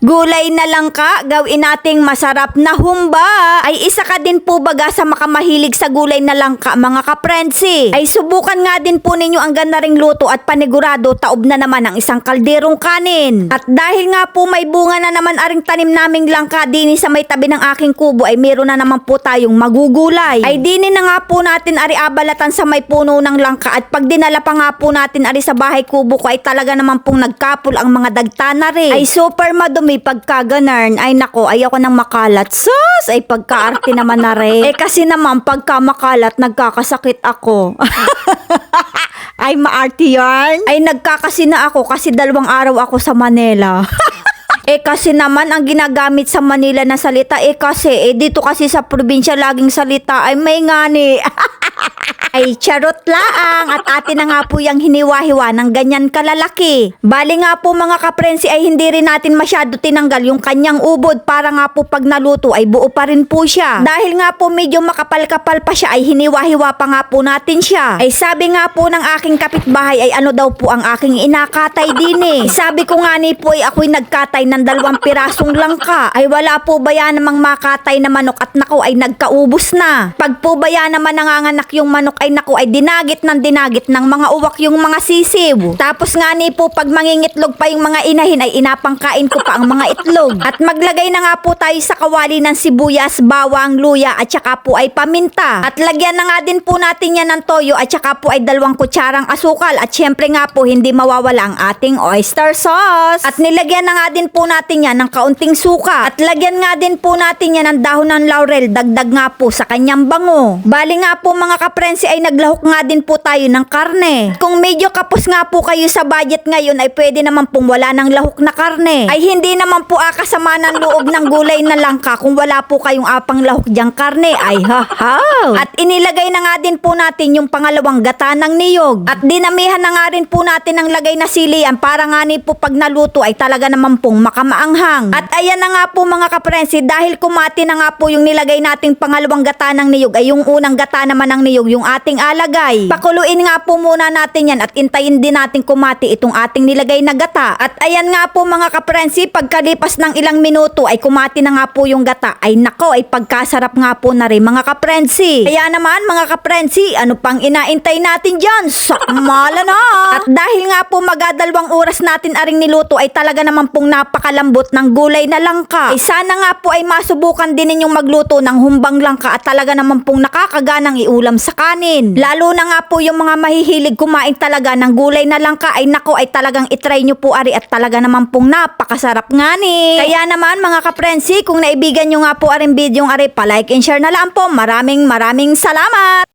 Gulay na langka, gawin nating masarap na humba. Ay isa ka din po baga sa makamahilig sa gulay na langka mga kaprensi. Ay subukan nga din po ninyo ang ganda ring luto at panigurado taob na naman ang isang kalderong kanin. At dahil nga po may bunga na naman aring tanim naming langka dini sa may tabi ng aking kubo ay meron na naman po tayong magugulay. Ay dini na nga po natin ari abalatan sa may puno ng langka at pag dinala pa nga po natin ari sa bahay kubo ko ay talaga naman pong nagkapul ang mga dagta na rin. Ay super madumi pagka ganarn. Ay nako, ayoko nang makalat. Sus! Ay pagkaarte naman na rin. Eh kasi naman pagka makalat nagkakasakit ako. Ay maarte yarn. Ay nagkakasina ako kasi 2 araw ako sa Manila. Eh kasi naman ang ginagamit sa Manila na salita kasi dito kasi sa probinsya laging salita ay may ngani. Ay charot laang at atin na nga po yung hiniwa-hiwa ng ganyan kalalaki. Bali nga po mga kaprensi ay hindi rin natin masyado tinanggal yung kanyang ubod para nga po pag naluto ay buo pa rin po siya. Dahil nga po medyo makapal-kapal pa siya ay hiniwa-hiwa pa nga po natin siya. Ay sabi nga po ng aking kapitbahay ay ano daw po ang aking inakatay din eh. Sabi ko nga ni po ay ako'y nagkatay ng 2 pirasong langka. Ay wala po ba yan namang makatay na manok at nako ay nagkaubos na. Pag po ba yan naman nanganganak yung manok ay naku ay dinagit ng mga uwak yung mga sisiw. Tapos nga ni po pag mangingitlog pa yung mga inahin ay inapangkain ko pa ang mga itlog. At maglagay na nga po tayo sa kawali ng sibuyas, bawang, luya at saka po ay paminta. At lagyan na nga din po natin yan ng toyo at saka po ay 2 kutsarang asukal at syempre nga po hindi mawawala ang ating oyster sauce. At nilagyan na nga din po natin yan ng kaunting suka. At lagyan nga din po natin yan ng dahon ng laurel, dagdag nga po sa kanyang bango. Bali nga po mga kaprensi ay naglahok nga din po tayo ng karne. Kung medyo kapos nga po kayo sa budget ngayon ay pwede naman pong wala ng lahok na karne. Ay hindi naman po akasama ng loob ng gulay na langka kung wala po kayong apang lahok diyang karne. Ay ha. At inilagay na nga din po natin yung pangalawang gata ng niyog. At dinamihan na nga rin po natin ang lagay na silian para nga ni po pag naluto ay talaga naman pong makamaanghang. At ayan na nga po mga kaprensi dahil kumati na nga po yung nilagay nating pangalawang gata ng niyog ay yung unang gata naman ng niyog yung ating alagay. Pakuluin nga po muna natin yan at intayin din natin kumati itong ating nilagay na gata. At ayan nga po mga kaprensi, pagkalipas ng ilang minuto ay kumati na nga po yung gata. Ay nako, ay pagkasarap nga po na rin mga kaprensi. Kaya naman mga kaprensi, ano pang inaintay natin dyan? Sakmala na! At dahil nga po magadalawang oras natin aring niluto ay talaga naman pong napakalambot ng gulay na langka. Ay sana nga po ay masubukan din ninyong magluto ng humbang langka at talaga naman pong nakakaganang iulam sa kanin. Lalo na nga po yung mga mahihilig kumain talaga ng gulay na langka ay nako ay talagang itry nyo po ari at talaga naman pong napakasarap nga ni. Kaya naman mga kaprensi, kung naibigan nyo nga po aring video ari, pa-like and share na lang po. Maraming salamat!